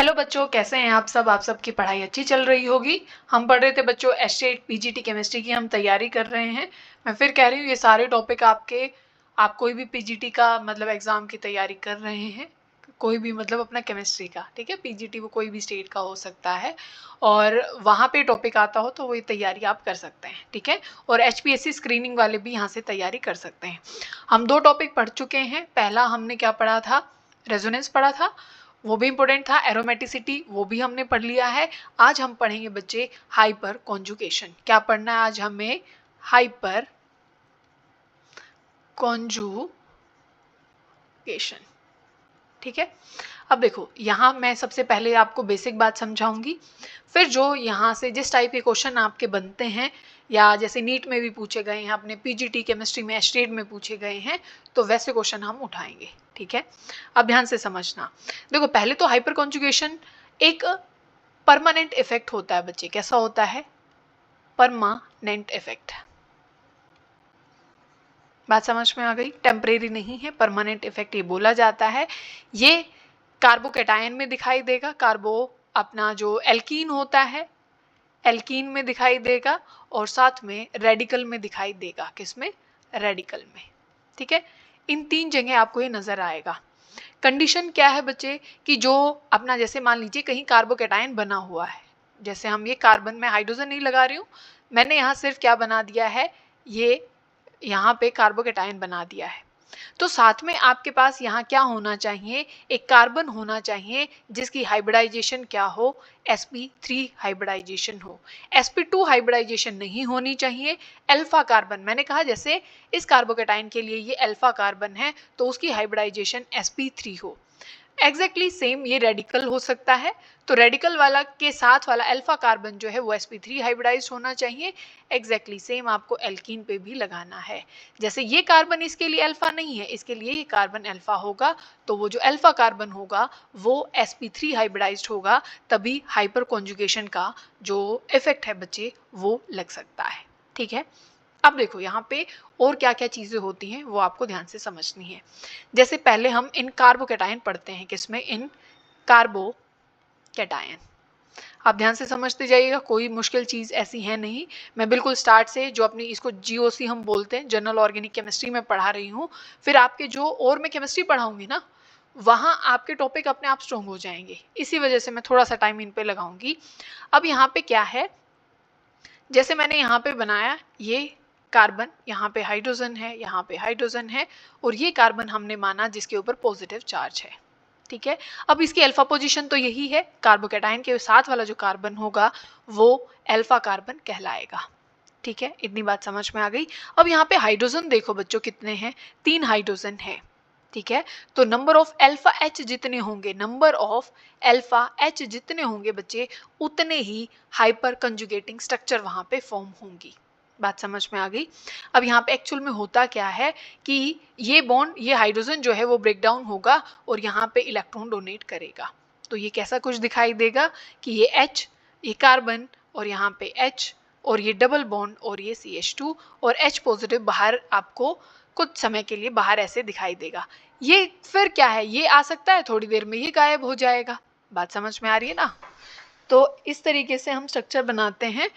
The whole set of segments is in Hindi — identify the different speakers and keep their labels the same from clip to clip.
Speaker 1: हेलो बच्चों, कैसे हैं आप सब? आप सबकी पढ़ाई अच्छी चल रही होगी। हम पढ़ रहे थे बच्चों एस्टेट पीजीटी केमिस्ट्री की हम तैयारी कर रहे हैं। मैं फिर कह रही हूँ ये सारे टॉपिक आप कोई भी पीजीटी का मतलब एग्जाम की तैयारी कर रहे हैं, कोई भी मतलब अपना केमिस्ट्री का, ठीक है। पीजीटी वो कोई भी स्टेट का हो सकता है और वहाँ पे टॉपिक आता हो तो वो ये तैयारी आप कर सकते हैं, ठीक है। और एचपीएससी स्क्रीनिंग वाले भी यहाँ से तैयारी कर सकते हैं। हम दो टॉपिक पढ़ चुके हैं। पहला हमने क्या पढ़ा था? रेजोनेंस पढ़ा था, वो भी इंपॉर्टेंट था। एरोमेटिसिटी वो भी हमने पढ़ लिया है। आज हम पढ़ेंगे बच्चे हाइपर कॉन्जुगेशन। क्या पढ़ना है आज हमें? हाइपर कॉन्जुगेशन, ठीक है। अब देखो, यहाँ मैं सबसे पहले आपको बेसिक बात समझाऊंगी, फिर जो यहाँ से जिस टाइप के क्वेश्चन आपके बनते हैं या जैसे नीट में भी पूछे गए हैं, अपने पीजीटी केमिस्ट्री में स्टेट में पूछे गए हैं, तो वैसे क्वेश्चन हम उठाएंगे, ठीक है। अब ध्यान से समझना। देखो, पहले तो हाइपर कॉन्जुगेशन एक परमानेंट इफेक्ट होता है बच्चे। कैसा होता है? Permanent effect. बात समझ में आ गई? टेम्परेरी नहीं है, परमानेंट इफेक्ट ये बोला जाता है। ये कार्बोकैटायन में दिखाई देगा। कार्बो अपना जो एल्कीन होता है, एल्कीन में दिखाई देगा और साथ में रेडिकल में दिखाई देगा। किसमें? रेडिकल में, ठीक है। इन तीन जगह आपको ये नजर आएगा। कंडीशन क्या है बच्चे कि जो अपना जैसे मान लीजिए कहीं कार्बोकैटायन बना हुआ है, जैसे हम ये कार्बन में हाइड्रोजन नहीं लगा रही हूँ, मैंने यहाँ सिर्फ क्या बना दिया है, ये यहाँ पे कार्बोकैटायन बना दिया है। तो साथ में आपके पास यहाँ क्या होना चाहिए? एक कार्बन होना चाहिए जिसकी हाइब्रिडाइजेशन क्या हो? sp3 हाइब्रिडाइजेशन हो। sp2 हाइब्रिडाइजेशन नहीं होनी चाहिए। अल्फा कार्बन, मैंने कहा जैसे इस कार्बोकैटायन के लिए ये अल्फा कार्बन है तो उसकी हाइब्रिडाइजेशन sp3 हो। एग्जैक्टली सेम ये रेडिकल हो सकता है, तो रेडिकल वाला के साथ वाला अल्फा कार्बन जो है वो sp3 हाइब्रिडाइज्ड होना चाहिए। एग्जैक्टली सेम आपको एल्कीन पे भी लगाना है। जैसे ये कार्बन इसके लिए अल्फा नहीं है, इसके लिए ये कार्बन अल्फा होगा, तो वो जो अल्फा कार्बन होगा वो sp3 हाइब्रिडाइज्ड होगा, तभी हाइपर कॉन्जुगेशन का जो इफेक्ट है बच्चे वो लग सकता है, ठीक है। अब देखो यहाँ पे और क्या क्या चीजें होती हैं वो आपको ध्यान से समझनी है। जैसे पहले हम इन कार्बोकैटायन पढ़ते हैं। किसमें? इन कार्बोकैटायन। आप ध्यान से समझते जाइएगा, कोई मुश्किल चीज ऐसी है नहीं। मैं बिल्कुल स्टार्ट से जो अपनी इसको जीओसी हम बोलते हैं, जनरल ऑर्गेनिक केमिस्ट्री में पढ़ा रही हूँ, फिर आपके जो और मैं केमिस्ट्री पढ़ाऊंगी ना, वहां आपके टॉपिक अपने आप स्ट्रॉन्ग हो जाएंगे। इसी वजह से मैं थोड़ा सा टाइम इन पे लगाऊंगी। अब यहाँ पे क्या है, जैसे मैंने यहाँ पे बनाया ये कार्बन, यहाँ पे हाइड्रोजन है, यहाँ पे हाइड्रोजन है, और ये कार्बन हमने माना जिसके ऊपर पॉजिटिव चार्ज है, ठीक है। अब इसकी अल्फा पोजीशन तो यही है, कार्बोकैटायन के साथ वाला जो कार्बन होगा वो अल्फा कार्बन कहलाएगा, ठीक है। इतनी बात समझ में आ गई। अब यहाँ पे हाइड्रोजन देखो बच्चों कितने हैं? 3 हाइड्रोजन है, ठीक है। तो नंबर ऑफ अल्फा एच जितने होंगे, नंबर ऑफ अल्फा एच जितने होंगे बच्चे, उतने ही हाइपर कंजुगेटिंग स्ट्रक्चर वहां पे फॉर्म होंगी। बात समझ में आ गई? अब यहाँ पे एक्चुअल में होता क्या है कि ये बॉन्ड, ये हाइड्रोजन जो है वो ब्रेक डाउन होगा और यहाँ पे इलेक्ट्रॉन डोनेट करेगा। तो ये कैसा कुछ दिखाई देगा कि ये H, ये कार्बन और यहाँ पे H और ये डबल बॉन्ड और ये CH2 और H पॉजिटिव बाहर आपको कुछ समय के लिए बाहर ऐसे दिखाई देगा। ये फिर क्या है, ये आ सकता है थोड़ी देर में ये गायब हो जाएगा। बात समझ में आ रही है ना? तो इस तरीके से हम स्ट्रक्चर बनाते हैं।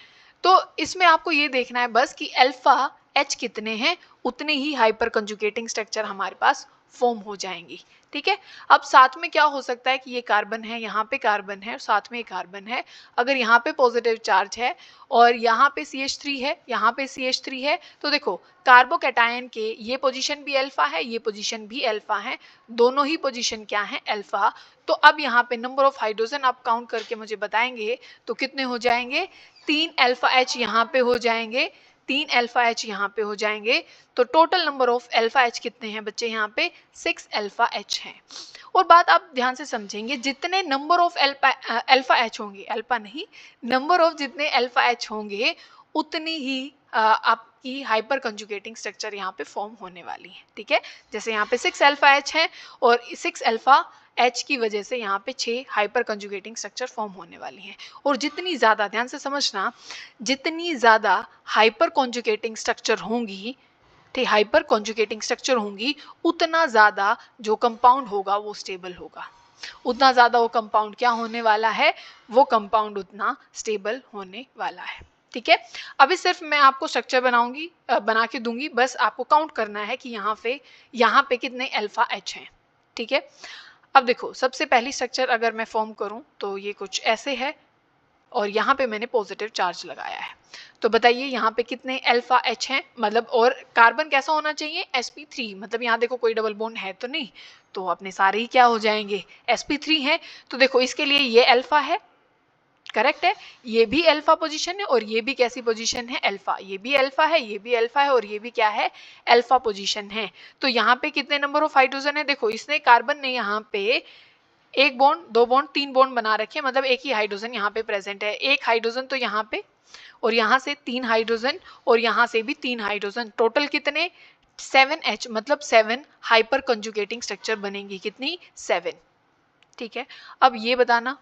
Speaker 1: तो इसमें आपको ये देखना है बस कि अल्फा एच कितने हैं, उतने ही हाइपर कंजुगेटिंग स्ट्रक्चर हमारे पास फॉर्म हो जाएंगी, ठीक है। अब साथ में क्या हो सकता है कि ये कार्बन है, यहाँ पे कार्बन है और साथ में ये कार्बन है। अगर यहाँ पे पॉजिटिव चार्ज है और यहाँ पे CH3 है, यहाँ पे CH3 है, तो देखो कार्बोकैटायन के ये पोजीशन भी अल्फा है, ये पोजीशन भी अल्फा है, दोनों ही पोजीशन क्या है? अल्फा। तो अब यहाँ पे नंबर ऑफ हाइड्रोजन आप काउंट करके मुझे बताएंगे तो कितने हो जाएंगे? 3 अल्फा एच यहाँ पे हो जाएंगे, 3 अल्फा एच यहाँ पे हो जाएंगे। तो total number of alpha H कितने हैं बच्चे? यहाँ पे 6 अल्फा एच हैं। और बात आप ध्यान से समझेंगे, जितने नंबर ऑफ अल्फा एच होंगे, अल्फा नहीं, नंबर ऑफ जितने अल्फा एच होंगे उतनी ही आपकी हाइपर कंजुगेटिंग स्ट्रक्चर यहाँ पे फॉर्म होने वाली है, ठीक है। जैसे यहाँ पे 6 अल्फा एच है और 6 अल्फा एच की वजह से यहाँ पे 6 हाइपर कंजुगेटिंग स्ट्रक्चर फॉर्म होने वाली हैं। और जितनी ज़्यादा, ध्यान से समझना, जितनी ज़्यादा हाइपर कंजुगेटिंग स्ट्रक्चर होंगी, ठीक, हाइपर कंजुगेटिंग स्ट्रक्चर होंगी, उतना ज़्यादा जो कंपाउंड होगा वो स्टेबल होगा। उतना ज़्यादा वो कंपाउंड क्या होने वाला है, वो कंपाउंड उतना स्टेबल होने वाला है। ठीक है, अभी सिर्फ मैं आपको स्ट्रक्चर बना के दूंगी, बस आपको काउंट करना है कि यहाँ पे कितने अल्फा एच हैं। ठीक है, अब देखो सबसे पहली स्ट्रक्चर अगर मैं फॉर्म करूं तो ये कुछ ऐसे है और यहाँ पे मैंने पॉजिटिव चार्ज लगाया है। तो बताइए यहाँ पे कितने अल्फा एच हैं, मतलब और कार्बन कैसा होना चाहिए, sp3, मतलब यहाँ देखो कोई डबल बॉन्ड है तो नहीं, तो अपने सारे ही क्या हो जाएंगे, sp3 है। तो देखो इसके लिए ये अल्फा है, करेक्ट है, ये भी अल्फा पोजीशन है और ये भी कैसी पोजीशन है, अल्फा, ये भी अल्फा है, ये भी अल्फा है और ये भी क्या है, अल्फा पोजीशन है। तो यहाँ पे कितने नंबर ऑफ हाइड्रोजन है, देखो इसने कार्बन ने यहाँ पे एक बॉन्ड, दो बॉन्ड, तीन बॉन्ड बना रखे, मतलब एक ही हाइड्रोजन यहाँ पे प्रेजेंट है, एक हाइड्रोजन तो यहाँ पे और यहाँ से 3 हाइड्रोजन और यहाँ से भी 3 हाइड्रोजन, टोटल कितने 7H, मतलब 7 हाइपर कंजुगेटिंग स्ट्रक्चर बनेंगी, कितनी 7। ठीक है, अब ये बताना,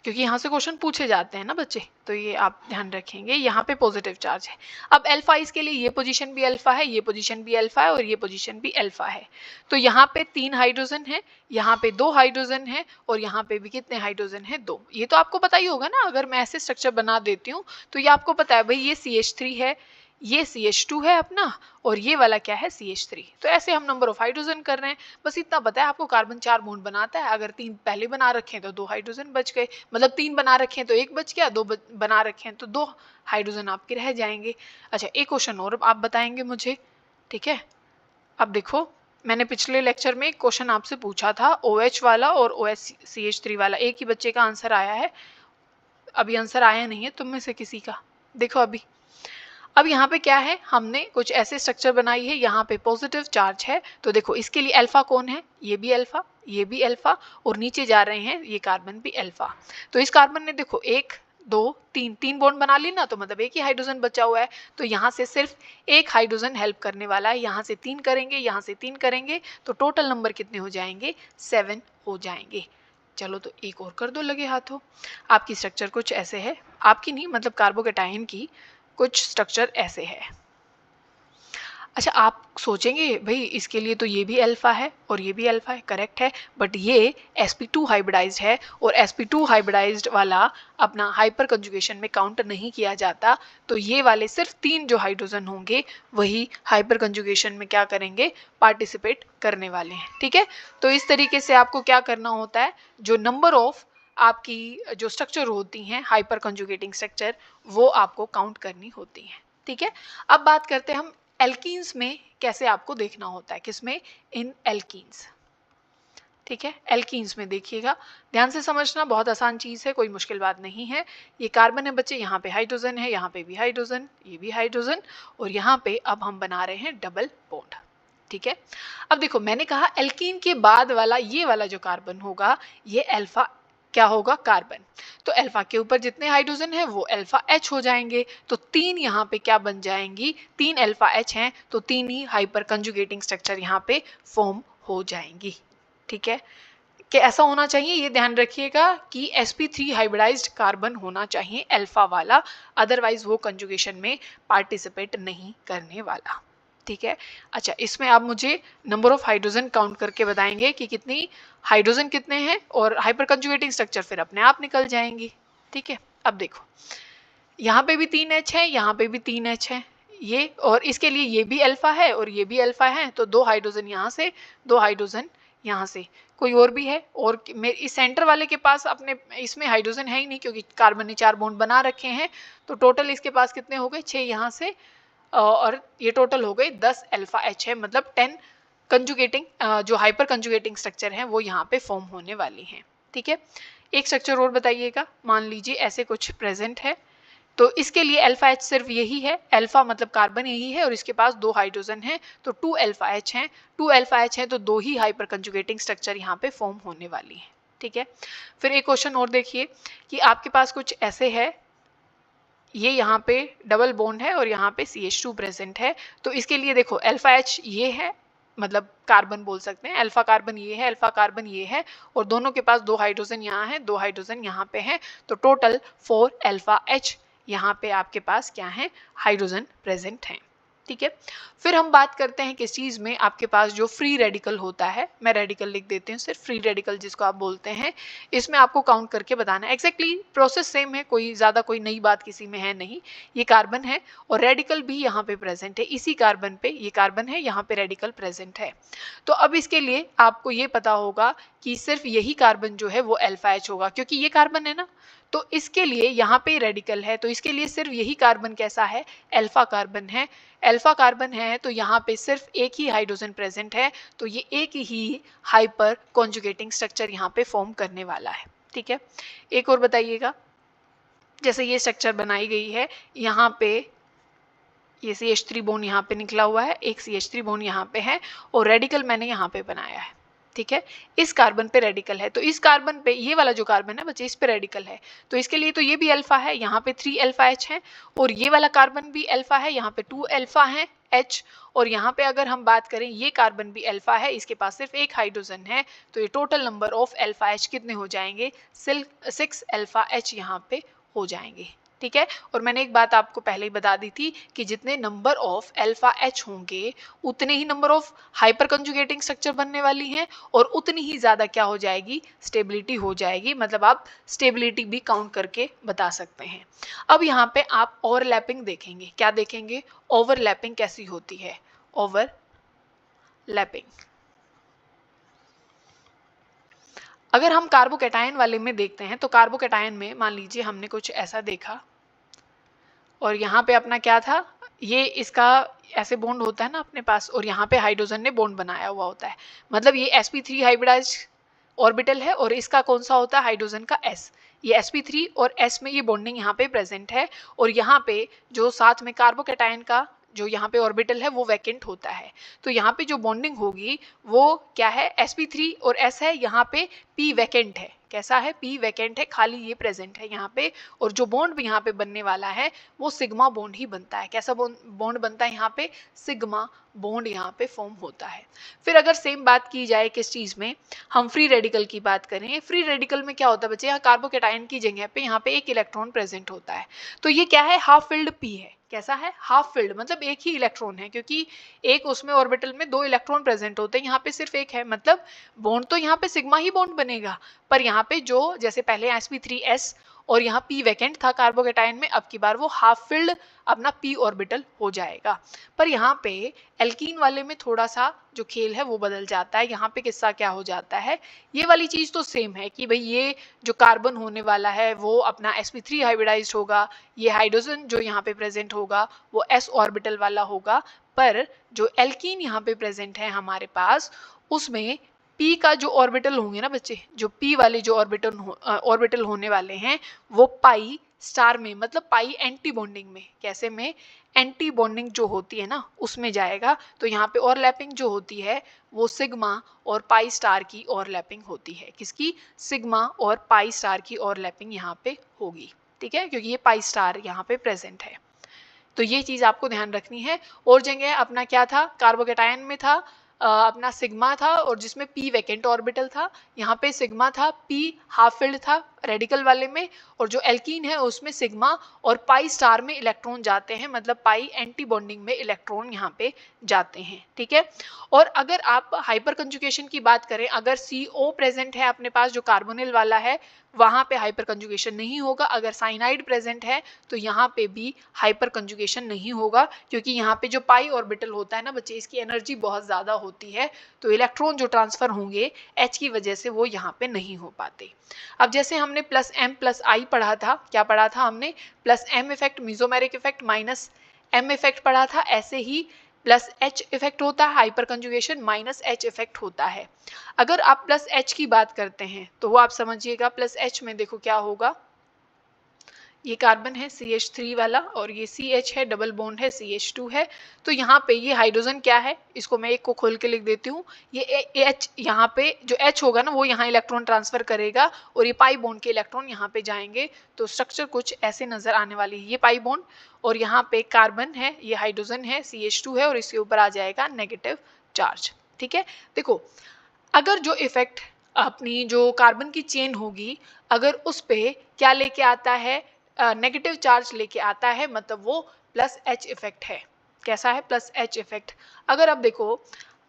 Speaker 1: क्योंकि यहाँ से क्वेश्चन पूछे जाते हैं ना बच्चे, तो ये आप ध्यान रखेंगे, यहाँ पे पॉजिटिव चार्ज है। अब अल्फा, इसके लिए ये पोजीशन भी अल्फा है, ये पोजीशन भी अल्फा है और ये पोजीशन भी अल्फा है। तो यहाँ पे 3 हाइड्रोजन है, यहाँ पे 2 हाइड्रोजन है और यहाँ पे भी कितने हाइड्रोजन है, 2। ये तो आपको पता ही होगा ना, अगर मैं ऐसे स्ट्रक्चर बना देती हूँ तो ये आपको पता है भाई, ये CH3 है, ये CH2 है अपना और ये वाला क्या है CH3। तो ऐसे हम नंबर ऑफ हाइड्रोजन कर रहे हैं, बस इतना पता है आपको, कार्बन 4 बॉन्ड बनाता है, अगर 3 पहले बना रखे हैं तो 2 हाइड्रोजन बच गए, मतलब 3 बना रखे हैं तो 1 बच गया, 2 बना रखे हैं तो 2 हाइड्रोजन आपके रह जाएंगे। अच्छा, एक क्वेश्चन और आप बताएंगे मुझे, ठीक है। अब देखो मैंने पिछले लेक्चर में एक क्वेश्चन आपसे पूछा था, OH वाला और OH-CH3 वाला, एक ही बच्चे का आंसर आया है, अभी आंसर आया नहीं है तुम में से किसी का। देखो अब यहाँ पे क्या है, हमने कुछ ऐसे स्ट्रक्चर बनाई है, यहाँ पे पॉजिटिव चार्ज है, तो देखो इसके लिए अल्फा कौन है, ये भी अल्फा, ये भी अल्फा और नीचे जा रहे हैं ये कार्बन भी अल्फा। तो इस कार्बन ने देखो 1 2 3 बॉन्ड बना ली ना, तो मतलब एक ही हाइड्रोजन बचा हुआ है, तो यहाँ से सिर्फ एक हाइड्रोजन हेल्प करने वाला है, यहाँ से 3 करेंगे, यहाँ से 3 करेंगे, तो टोटल नंबर कितने हो जाएंगे, 7 हो जाएंगे। चलो तो एक और कर दो लगे हाथों। आपकी स्ट्रक्चर कुछ ऐसे है, आपकी नहीं मतलब कार्बोकेटाइन की कुछ स्ट्रक्चर ऐसे है। अच्छा, आप सोचेंगे भाई इसके लिए तो ये भी अल्फा है और ये भी अल्फा है, करेक्ट है, बट ये sp2 हाइब्रिडाइज्ड है और sp2 हाइब्रिडाइज्ड वाला अपना हाइपर कंजुगेशन में काउंट नहीं किया जाता, तो ये वाले सिर्फ 3 जो हाइड्रोजन होंगे वही हाइपर कंजुगेशन में क्या करेंगे, पार्टिसिपेट करने वाले हैं। ठीक है, तो इस तरीके से आपको क्या करना होता है, जो नंबर ऑफ आपकी जो स्ट्रक्चर होती हैं हाइपर कंजुगेटिंग स्ट्रक्चर, वो आपको काउंट करनी होती हैं। ठीक है, अब बात करते हैं हम एल्कीन्स में कैसे आपको देखना होता है, किसमें, इन एल्कीन्स। ठीक है, एल्कीन्स में देखिएगा, ध्यान से समझना, बहुत आसान चीज है, कोई मुश्किल बात नहीं है। ये कार्बन है बच्चे, यहाँ पे हाइड्रोजन है, यहाँ पे भी हाइड्रोजन, ये भी हाइड्रोजन और यहाँ पे अब हम बना रहे हैं डबल बॉन्ड। ठीक है, अब देखो मैंने कहा एल्कीन के बाद वाला ये वाला जो कार्बन होगा ये अल्फा क्या होगा, कार्बन, तो अल्फा के ऊपर जितने हाइड्रोजन है वो अल्फा H हो जाएंगे, तो 3 यहाँ पे क्या बन जाएंगी, 3 अल्फा H हैं, तो 3 ही हाइपर कंजुगेटिंग स्ट्रक्चर यहाँ पे फॉर्म हो जाएंगी। ठीक है, कि ऐसा होना चाहिए, ये ध्यान रखिएगा कि sp3 हाइब्रिडाइज्ड कार्बन होना चाहिए अल्फा वाला, अदरवाइज वो कंजुगेशन में पार्टिसिपेट नहीं करने वाला। ठीक है, अच्छा इसमें आप मुझे नंबर ऑफ हाइड्रोजन काउंट करके बताएंगे कि कितनी हाइड्रोजन कितने हैं और हाइपर कंजुगेटिंग स्ट्रक्चर फिर अपने आप निकल जाएंगी। ठीक है, अब देखो यहाँ पे भी 3H है, यहाँ पे भी 3H है, ये और इसके लिए ये भी अल्फा है और ये भी अल्फा है, तो 2 हाइड्रोजन यहाँ से, 2 हाइड्रोजन यहाँ से, कोई और भी है, और इस सेंटर वाले के पास अपने इसमें हाइड्रोजन है ही नहीं क्योंकि कार्बन ने 4 बॉन्ड बना रखे हैं, तो टोटल इसके पास कितने हो गए, 6 यहाँ से और ये टोटल हो गए 10 अल्फा H है, मतलब 10 कंजुगेटिंग जो हाइपर कंजुगेटिंग स्ट्रक्चर हैं वो यहाँ पे फॉर्म होने वाली हैं। ठीक है, एक स्ट्रक्चर और बताइएगा, मान लीजिए ऐसे कुछ प्रेजेंट है, तो इसके लिए अल्फा H सिर्फ यही है, अल्फा मतलब कार्बन यही है और इसके पास 2 हाइड्रोजन है, तो 2 अल्फा H हैं, 2 अल्फा H हैं, तो 2 ही हाइपर कंजुगेटिंग स्ट्रक्चर यहाँ पे फॉर्म होने वाली है। ठीक है, फिर एक क्वेश्चन और देखिए कि आपके पास कुछ ऐसे है, ये यहाँ पे डबल बॉन्ड है और यहाँ पे CH2 प्रेजेंट है, तो इसके लिए देखो अल्फा H ये है, मतलब कार्बन बोल सकते हैं, अल्फा कार्बन ये है, अल्फा कार्बन ये है और दोनों के पास 2 हाइड्रोजन यहाँ है, 2 हाइड्रोजन यहाँ पे है, तो टोटल 4 अल्फा H यहाँ पे आपके पास क्या है, हाइड्रोजन प्रेजेंट हैं। ठीक है। फिर हम बात करते हैं किस चीज में, आपके पास जो फ्री रेडिकल होता है, मैं रेडिकल लिख देती हूँ सिर्फ, फ्री रेडिकल जिसको आप बोलते हैं, इसमें आपको काउंट करके बताना है। एग्जैक्टली प्रोसेस सेम है, कोई ज्यादा कोई नई बात किसी में है नहीं। ये कार्बन है और रेडिकल भी यहाँ पे प्रेजेंट है, इसी कार्बन पे, ये कार्बन है यहाँ पे रेडिकल प्रेजेंट है। तो अब इसके लिए आपको ये पता होगा कि सिर्फ यही कार्बन जो है वो अल्फा एच होगा, क्योंकि ये कार्बन है ना, तो इसके लिए यहाँ पे रेडिकल है, तो इसके लिए सिर्फ यही कार्बन कैसा है, अल्फा कार्बन है। अल्फा कार्बन है तो यहाँ पे सिर्फ एक ही हाइड्रोजन प्रेजेंट है, तो ये एक ही हाइपर कॉन्जुगेटिंग स्ट्रक्चर यहाँ पे फॉर्म करने वाला है। ठीक है, एक और बताइएगा, जैसे ये स्ट्रक्चर बनाई गई है, यहाँ पे ये CH3 बोन यहाँ पे निकला हुआ है, एक CH3 बोन यहाँ पे है और रेडिकल मैंने यहाँ पे बनाया है। ठीक है, इस कार्बन पे रेडिकल है, तो इस कार्बन पे, ये वाला जो कार्बन है बच्चे, इस पे रेडिकल है, तो इसके लिए तो ये भी अल्फा है, यहाँ पे 3 अल्फा H है, और ये वाला कार्बन भी अल्फा है, यहाँ पे 2 अल्फा है H, और यहाँ पे अगर हम बात करें ये कार्बन भी अल्फा है, इसके पास सिर्फ एक हाइड्रोजन है, तो ये total number of alpha H कितने हो जाएंगे, 6 अल्फा H यहाँ पे हो जाएंगे। ठीक है, और मैंने एक बात आपको पहले ही बता दी थी कि जितने नंबर ऑफ अल्फा एच होंगे उतने ही नंबर ऑफ हाइपर कंजुगेटिंग स्ट्रक्चर बनने वाली हैं, और उतनी ही ज्यादा क्या हो जाएगी, स्टेबिलिटी हो जाएगी, मतलब आप स्टेबिलिटी भी काउंट करके बता सकते हैं। अब यहाँ पे आप ओवरलैपिंग देखेंगे, क्या देखेंगे, ओवरलैपिंग कैसी होती है, ओवरलैपिंग। अगर हम कार्बोकैटायन वाले में देखते हैं तो कार्बोकैटायन में मान लीजिए हमने कुछ ऐसा देखा, और यहाँ पे अपना क्या था, ये इसका ऐसे बॉन्ड होता है ना अपने पास, और यहाँ पे हाइड्रोजन ने बॉन्ड बनाया हुआ होता है, मतलब ये sp3 हाइब्रिडाइज ऑर्बिटल है, और इसका कौन सा होता है, हाइड्रोजन का s, ये sp3 और s में ये बॉन्डिंग यहाँ पे प्रेजेंट है, और यहाँ पे जो साथ में कार्बोकैटायन का जो यहाँ पे ऑर्बिटल है वो वैकेंट होता है, तो यहाँ पे जो बॉन्डिंग होगी वो क्या है, sp3 और s है, यहाँ पे p वैकेंट है, कैसा है, p वैकेंट है, खाली ये प्रेजेंट है यहाँ पे, और जो बॉन्ड भी यहाँ पे बनने वाला है वो सिग्मा बॉन्ड ही बनता है। कैसा बॉन्ड बनता है यहाँ पे, सिग्मा बॉन्ड यहाँ पे फॉर्म होता है। फिर अगर सेम बात की जाए किस चीज में, हम फ्री रेडिकल की बात करें, फ्री रेडिकल में क्या होता है बच्चे, यहाँ कार्बोकैटायन की जगह पे यहाँ पे एक इलेक्ट्रॉन प्रेजेंट होता है, तो ये क्या है, हाफ फिल्ड p है, कैसा है, हाफ फिल्ड, मतलब एक ही इलेक्ट्रॉन है, क्योंकि एक उसमें ऑर्बिटल में 2 इलेक्ट्रॉन प्रेजेंट होते हैं, यहाँ पे सिर्फ एक है, मतलब बॉन्ड तो यहाँ पे सिग्मा ही बॉन्ड बनेगा, पर यहाँ पे जो जैसे पहले sp3s और यहाँ p वैकेंट था कार्बोकैटायन में, अब की बार वो हाफ फिल्ड अपना p ऑर्बिटल हो जाएगा। पर यहाँ पे एल्कीन वाले में थोड़ा सा जो खेल है वो बदल जाता है, यहाँ पे किस्सा क्या हो जाता है, ये वाली चीज तो सेम है कि भाई ये जो कार्बन होने वाला है वो अपना sp3 हाइब्रिडाइज्ड होगा, ये हाइड्रोजन जो यहाँ पे प्रेजेंट होगा वो s ऑर्बिटल वाला होगा, पर जो एल्कीन यहाँ पे प्रेजेंट है हमारे पास, उसमें p का जो ऑर्बिटल होंगे ना बच्चे, जो p वाले जो ऑर्बिटल होने वाले हैं वो पाई स्टार में, मतलब पाई एंटी बॉन्डिंग में, कैसे में, एंटी बॉन्डिंग जो होती है ना उसमें जाएगा, तो यहाँ पे ओवरलैपिंग जो होती है वो सिग्मा और पाई स्टार की ओवरलैपिंग होती है, किसकी, सिग्मा और पाई स्टार की ओवरलैपिंग यहाँ पे होगी। ठीक है, क्योंकि ये पाई स्टार यहाँ पे प्रेजेंट है, तो ये चीज आपको ध्यान रखनी है। और जगह अपना क्या था, कार्बोकैटायन में था अपना सिग्मा था, और जिसमें p वैकेंट ऑर्बिटल था, यहाँ पे सिग्मा था, p हाफ फिल्ड था रेडिकल वाले में, और जो एल्कीन है उसमें सिग्मा और पाई स्टार में इलेक्ट्रॉन जाते हैं, मतलब पाई एंटी बॉन्डिंग में इलेक्ट्रॉन यहाँ पे जाते हैं। ठीक है, और अगर आप हाइपर कंजुगेशन की बात करें, अगर CO प्रेजेंट है अपने पास जो कार्बोनिल वाला है, वहां पे हाइपर कंजुगेशन नहीं होगा, अगर साइनाइड प्रेजेंट है तो यहाँ पे भी हाइपर कंजुगेशन नहीं होगा, क्योंकि यहाँ पे जो पाई ऑर्बिटल होता है ना बच्चे, इसकी एनर्जी बहुत ज्यादा होती है, तो इलेक्ट्रॉन जो ट्रांसफर होंगे H की वजह से वो यहाँ पे नहीं हो पाते। अब जैसे हमने प्लस M प्लस I पढ़ा था, क्या पढ़ा था हमने, plus M effect mesomeric effect minus M effect पढ़ा था, ऐसे ही प्लस H इफेक्ट होता है hyper conjugation, minus H effect होता है। अगर आप प्लस H की बात करते हैं तो वो आप समझिएगा, प्लस H में देखो क्या होगा, ये कार्बन है CH3 वाला, और ये CH है, डबल बॉन्ड है, CH2 है, तो यहाँ पे ये हाइड्रोजन क्या है, इसको मैं एक को खोल के लिख देती हूँ, ये H, यहाँ पे जो H होगा ना वो यहाँ इलेक्ट्रॉन ट्रांसफर करेगा, और ये पाई बॉन्ड के इलेक्ट्रॉन यहाँ पे जाएंगे, तो स्ट्रक्चर कुछ ऐसे नजर आने वाली है, ये पाई बॉन्ड, और यहाँ पे कार्बन है, ये हाइड्रोजन है, CH2 है, और इसके ऊपर आ जाएगा नेगेटिव चार्ज। ठीक है, देखो अगर जो इफेक्ट अपनी जो कार्बन की चेन होगी, अगर उस पे क्या लेके आता है, नेगेटिव चार्ज लेके आता है, मतलब वो प्लस H इफेक्ट है। कैसा है, प्लस H इफेक्ट। अगर आप देखो,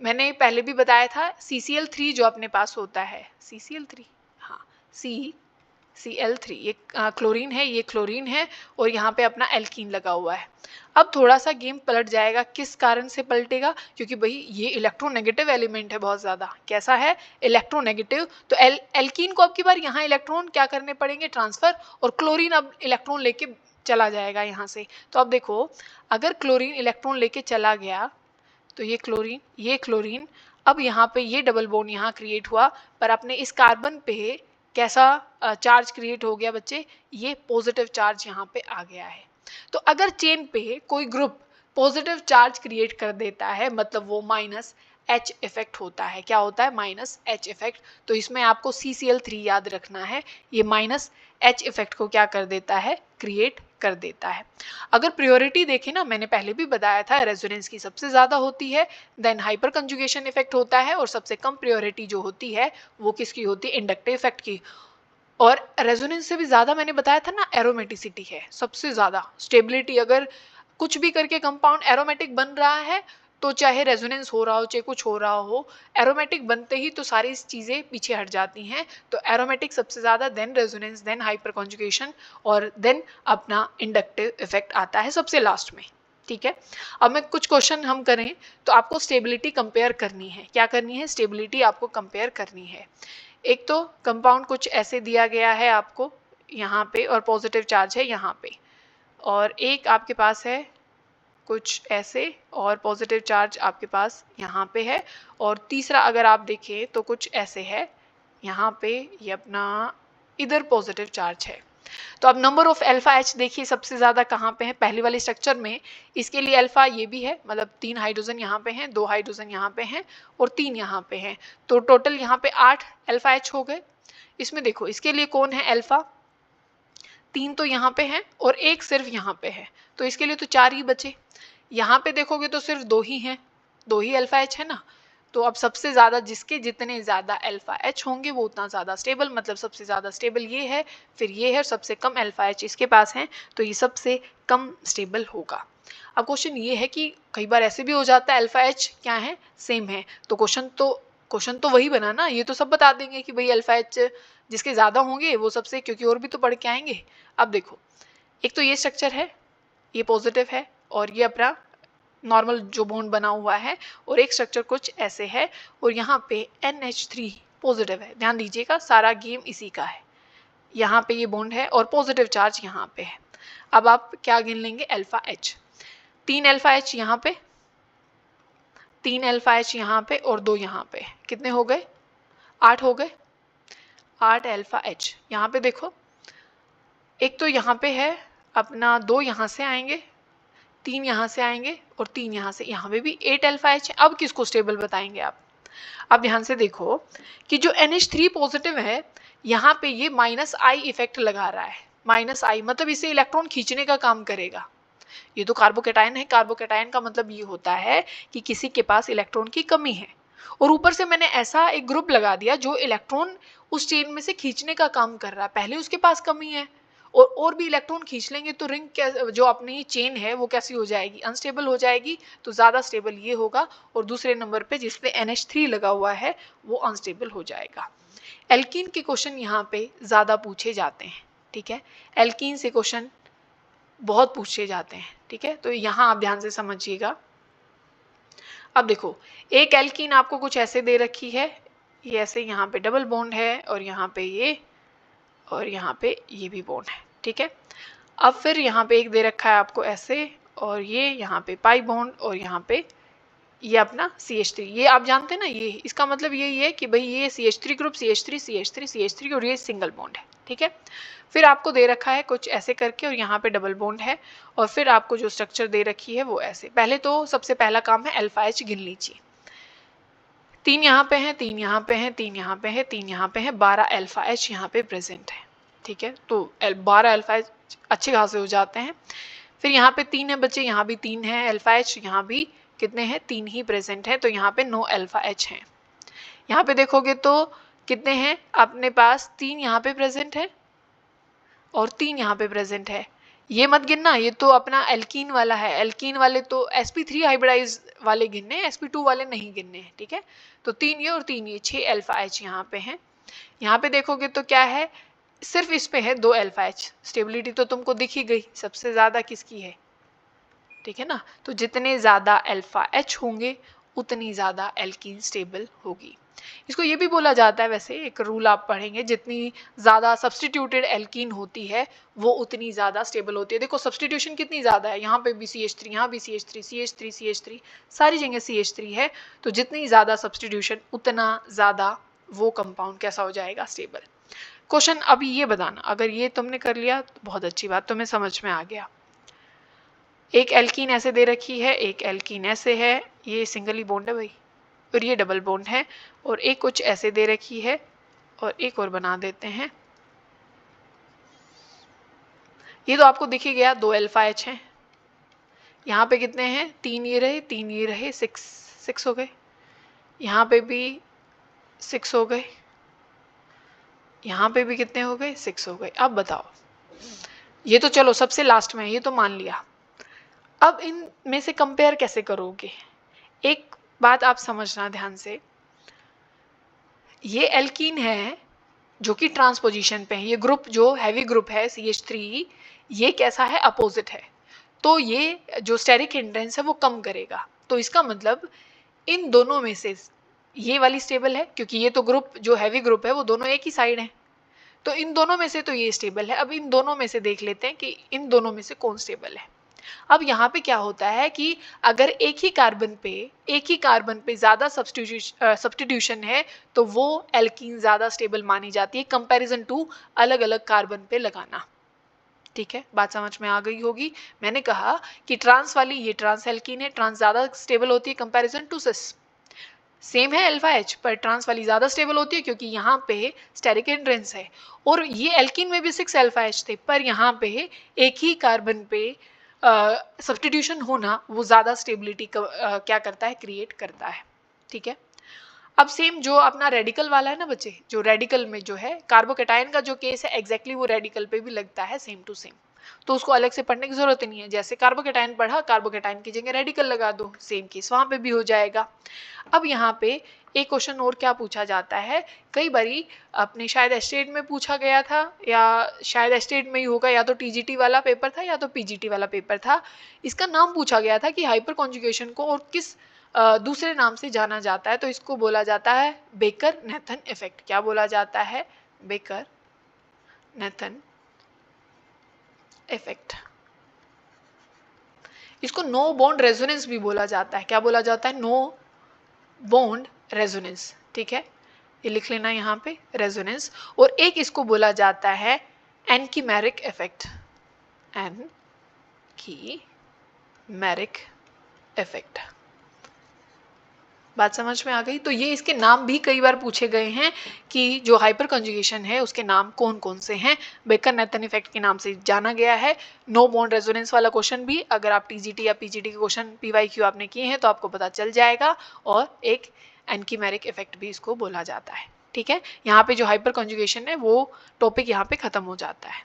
Speaker 1: मैंने पहले भी बताया था CCl3 जो अपने पास होता है, CCl3, हाँ CCl3, ये क्लोरीन है, ये क्लोरीन है, और यहाँ पे अपना एल्कीन लगा हुआ है। अब थोड़ा सा गेम पलट जाएगा, किस कारण से पलटेगा, क्योंकि भाई ये इलेक्ट्रोनेगेटिव एलिमेंट है बहुत ज़्यादा। कैसा है, इलेक्ट्रोनेगेटिव। तो एल्कीन को अब की बार यहाँ इलेक्ट्रॉन क्या करने पड़ेंगे, ट्रांसफ़र, और क्लोरीन अब इलेक्ट्रॉन लेके चला जाएगा यहाँ से। तो अब देखो, अगर क्लोरीन इलेक्ट्रॉन लेके चला गया तो ये क्लोरीन, अब यहाँ पे ये डबल बॉन्ड यहाँ क्रिएट हुआ, पर अपने इस कार्बन पे कैसा चार्ज क्रिएट हो गया बच्चे, ये पॉजिटिव चार्ज यहाँ पे आ गया है। तो अगर चेन पे कोई ग्रुप पॉजिटिव चार्ज क्रिएट कर देता है, मतलब वो माइनस H इफेक्ट होता है। क्या होता है, माइनस H इफेक्ट। तो इसमें आपको CCl3 याद रखना है, ये माइनस H इफेक्ट को क्या कर देता है, क्रिएट कर देता है। अगर प्रियोरिटी देखें ना, मैंने पहले भी बताया था, रेजोनेंस की सबसे ज़्यादा होती है, देन हाइपर कंजुगेशन इफेक्ट होता है, और सबसे कम प्रियोरिटी जो होती है वो किसकी होती है, इंडक्टिव इफेक्ट की। और रेजोनेंस से भी ज़्यादा मैंने बताया था ना, एरोमेटिसिटी है सबसे ज़्यादा। स्टेबिलिटी, अगर कुछ भी करके कंपाउंड एरोमेटिक बन रहा है, तो चाहे रेजोनेंस हो रहा हो चाहे कुछ हो रहा हो, एरोमेटिक बनते ही तो सारी चीज़ें पीछे हट जाती हैं। तो एरोमेटिक सबसे ज़्यादा, then resonance, then hyper conjugation, और देन अपना इंडक्टिव इफेक्ट आता है सबसे लास्ट में। ठीक है, अब मैं कुछ क्वेश्चन हम करें तो आपको स्टेबिलिटी कंपेयर करनी है। क्या करनी है, स्टेबिलिटी आपको कंपेयर करनी है। एक तो कंपाउंड कुछ ऐसे दिया गया है आपको यहाँ पे, और पॉजिटिव चार्ज है यहाँ पे, और एक आपके पास है कुछ ऐसे, और पॉजिटिव चार्ज आपके पास यहाँ पे है, और तीसरा अगर आप देखें तो कुछ ऐसे है यहाँ पे, ये अपना इधर पॉजिटिव चार्ज है। तो अब नंबर ऑफ अल्फा H देखिए सबसे ज़्यादा कहाँ पे है, पहली वाली स्ट्रक्चर में। इसके लिए अल्फा ये भी है, मतलब 3 हाइड्रोजन यहाँ पे हैं, 2 हाइड्रोजन यहाँ पे हैं, और 3 यहाँ पे हैं, तो टोटल यहाँ पे 8 अल्फा H हो गए। इसमें देखो, इसके लिए कौन है अल्फा, 3 तो यहाँ पे हैं और एक सिर्फ यहाँ पे है, तो इसके लिए तो 4 ही बचे। यहाँ पे देखोगे तो सिर्फ 2 ही हैं, 2 ही अल्फा H है ना। तो अब सबसे ज़्यादा, जिसके जितने ज़्यादा अल्फा H होंगे वो उतना ज़्यादा स्टेबल, मतलब सबसे ज़्यादा स्टेबल ये है, फिर ये है, सबसे कम अल्फा H इसके पास है, तो ये सबसे कम स्टेबल होगा। अब क्वेश्चन ये है कि कई बार ऐसे भी हो जाता है अल्फा H क्या है, सेम है, तो क्वेश्चन तो वही बना ना, ये तो सब बता देंगे कि भाई अल्फा H जिसके ज़्यादा होंगे वो सबसे, क्योंकि और भी तो पढ़ के आएंगे। अब देखो, एक तो ये स्ट्रक्चर है, ये पॉजिटिव है, और ये अपना नॉर्मल जो बॉन्ड बना हुआ है, और एक स्ट्रक्चर कुछ ऐसे है, और यहाँ पे NH3 पॉजिटिव है। ध्यान दीजिएगा, सारा गेम इसी का है। यहाँ पे ये बॉन्ड है और पॉजिटिव चार्ज यहाँ पे है। अब आप क्या गिन लेंगे, अल्फा H, 3 अल्फा H यहाँ पे, 3 अल्फा H यहाँ पे, और 2 यहाँ पे, कितने हो गए, 8 हो गए, 8 अल्फा H। यहाँ पे देखो, एक तो यहाँ पे है अपना, 2 यहाँ से आएंगे, 3 यहाँ से आएंगे, और 3 यहाँ से, यहाँ पे भी 8 अल्फा H है। अब किसको स्टेबल बताएंगे आप, अब ध्यान से देखो कि जो NH3 पॉजिटिव है, यहाँ पे ये माइनस I इफेक्ट लगा रहा है। माइनस I मतलब इसे इलेक्ट्रॉन खींचने का काम करेगा। ये तो कार्बोकैटायन है, कार्बोकैटायन का मतलब ये होता है कि किसी के पास इलेक्ट्रॉन की कमी है, और ऊपर से मैंने ऐसा एक ग्रुप लगा दिया जो इलेक्ट्रॉन उस चेन में से खींचने का काम कर रहा है। पहले उसके पास कमी है, और भी इलेक्ट्रॉन खींच लेंगे तो रिंग जो अपनी चेन है वो कैसी हो जाएगी, अनस्टेबल हो जाएगी। तो ज़्यादा स्टेबल ये होगा, और दूसरे नंबर पे जिस पे NH3 लगा हुआ है वो अनस्टेबल हो जाएगा। एल्कीन के क्वेश्चन यहाँ पे ज़्यादा पूछे जाते हैं। ठीक है, एल्कीन से क्वेश्चन बहुत पूछे जाते हैं। ठीक है, तो यहाँ आप ध्यान से समझिएगा। अब देखो, एक एल्कीन आपको कुछ ऐसे दे रखी है, ये ऐसे यहाँ पे डबल बॉन्ड है, और यहाँ पे ये, और यहाँ पे ये भी बॉन्ड है। ठीक है, अब फिर यहाँ पे एक दे रखा है आपको ऐसे, और ये यहाँ पे पाई बॉन्ड, और यहाँ पे ये अपना CH3। ये आप जानते हैं ना, ये इसका मतलब यही है कि भाई ये CH3 group, CH3 CH3 CH3, और ये सिंगल बॉन्ड है। ठीक है, फिर आपको दे रखा है कुछ ऐसे करके, और यहाँ पे डबल बॉन्ड है, और फिर आपको जो स्ट्रक्चर दे रखी है वो ऐसे। पहले तो सबसे पहला काम है अल्फा H गिन लीजिए, 3 यहाँ पे हैं, 3 यहाँ पे हैं, 3 यहाँ पे हैं, 3 यहाँ पे हैं, 12 अल्फा H यहाँ पे प्रेजेंट है। ठीक है, तो 12 अल्फा H अच्छे खासे हो जाते हैं। फिर यहाँ पे 3 है बच्चे, यहाँ भी 3 है अल्फा H, यहाँ भी कितने हैं, 3 ही प्रेजेंट है, तो यहाँ पे 9 अल्फा H हैं। यहाँ पे देखोगे तो कितने हैं अपने पास, 3 यहाँ पे प्रेजेंट है और 3 यहाँ पे प्रेजेंट है। ये मत गिनना, ये तो अपना एल्कीन वाला है, एल्कीन वाले तो sp3 हाइब्रिडाइज वाले गिनने, sp2 वाले नहीं गिनने हैं, ठीक है। तो 3 ये और 3 ये, 6 अल्फा H यहाँ पे है। यहाँ पे देखोगे तो क्या है, सिर्फ इस पे है 2 अल्फा H। स्टेबिलिटी तो तुमको दिख ही गई, सबसे ज्यादा किसकी है, ठीक है ना। तो जितने ज्यादा अल्फा H होंगे उतनी ज्यादा एल्कीन स्टेबल होगी। इसको ये भी बोला जाता है, वैसे एक रूल आप पढ़ेंगे, जितनी ज़्यादा सब्सटीट्यूटेड एल्कीन होती है वो उतनी ज़्यादा स्टेबल होती है। देखो सब्सटीट्यूशन कितनी ज़्यादा है, यहाँ पे भी CH3, यहाँ भी CH3, CH3, CH3, सारी जगह CH3 है। तो जितनी ज़्यादा सब्सटीट्यूशन उतना ज़्यादा वो कंपाउंड कैसा हो जाएगा, स्टेबल। क्वेश्चन अभी ये बताना, अगर ये तुमने कर लिया तो बहुत अच्छी बात, तुम्हें समझ में आ गया। एक एल्कीन ऐसे दे रखी है, एक एल्कीन ऐसे है, ये सिंगली बॉन्ड है भाई, और ये डबल बॉन्ड है, और एक कुछ ऐसे दे रखी है, और एक और बना देते हैं। ये तो आपको दिख ही गया, 2 अल्फा H हैं। यहाँ पे कितने हैं, 3 ये रहे, 3 ये रहे, 6 हो गए। यहाँ पे भी 6 हो गए, यहाँ पे भी कितने हो गए, 6 हो गए। अब बताओ, ये तो चलो सबसे लास्ट में, ये तो मान लिया। अब इन में से कंपेयर कैसे करोगे, एक बात आप समझना ध्यान से, ये एल्कीन है जो कि ट्रांसपोजिशन पे है, ये ग्रुप जो हैवी ग्रुप है CH3, ये कैसा है, अपोजिट है। तो ये जो स्टेरिक हिंड्रेंस है वो कम करेगा। तो इसका मतलब इन दोनों में से ये वाली स्टेबल है, क्योंकि ये तो ग्रुप जो हैवी ग्रुप है वो दोनों एक ही साइड है। तो इन दोनों में से तो ये स्टेबल है। अब इन दोनों में से देख लेते हैं कि इन दोनों में से कौन स्टेबल है। अब यहाँ पे क्या होता है कि अगर एक ही कार्बन पे ज़्यादा सब्स्टिट्यूशन है तो वो एल्कीन ज़्यादा स्टेबल मानी जाती है कंपैरिजन टू अलग अलग कार्बन पे लगाना। ठीक है, बात समझ में आ गई होगी। मैंने कहा कि ट्रांस वाली ये ट्रांस एल्कीन है, ट्रांस ज़्यादा स्टेबल होती है कंपैरिजन टू सिस। सेम है अल्फा H, पर ट्रांस वाली ज़्यादा स्टेबल होती है क्योंकि यहाँ पे स्टेरिक हिंड्रेंस है। और ये एल्कीन में भी 6 अल्फा H थे, पर यहाँ पे एक ही कार्बन पे सब्स्टिट्यूशन होना वो ज़्यादा स्टेबिलिटी क्या करता है, क्रिएट करता है। ठीक है, अब सेम जो अपना रेडिकल वाला है ना बच्चे, जो रेडिकल में जो है कार्बोकेटायन का जो केस है एग्जैक्टली वो रेडिकल पे भी लगता है, सेम टू सेम। तो उसको अलग से पढ़ने की जरूरत नहीं है, जैसे कार्बोकेटायन पढ़ा, कार्बोकेटायन की जगह रेडिकल लगा दो, सेम केस वहां पे भी हो जाएगा। अब यहाँ पे एक क्वेश्चन और क्या पूछा जाता है, कई बारी अपने शायद एस्टेट में पूछा गया था, या शायद एस्टेट में ही होगा, या तो TGT वाला पेपर था या तो PGT वाला पेपर था। इसका नाम पूछा गया था कि हाइपर कॉन्जुगेशन को और किस दूसरे नाम से जाना जाता है। तो इसको बोला जाता है बेकर नेथन इफेक्ट। क्या बोला जाता है, बेकर नेथन इफेक्ट। इसको नो बॉन्ड रेजोनेंस भी बोला जाता है। क्या बोला जाता है, नो बॉन्ड रेजोनेंस। ठीक है, ये लिख लेना यहाँ पे, रेजोनेंस। और एक इसको बोला जाता है एनकीमेरिक इफेक्ट, एनकीमेरिक इफेक्ट। बात समझ में आ गई। तो ये इसके नाम भी कई बार पूछे गए हैं कि जो हाइपर कंजुगेशन है उसके नाम कौन कौन से हैं। बेकर नेथन इफेक्ट के नाम से जाना गया है। नो बॉन्ड रेजोनेंस वाला क्वेश्चन भी अगर आप TGT या PGT के क्वेश्चन PYQ आपने किए हैं तो आपको पता चल जाएगा। और एक एनकीमेरिक इफेक्ट भी इसको बोला जाता है। ठीक है, यहाँ पे जो हाइपर कंजुगेशन है वो टॉपिक यहाँ पे खत्म हो जाता है।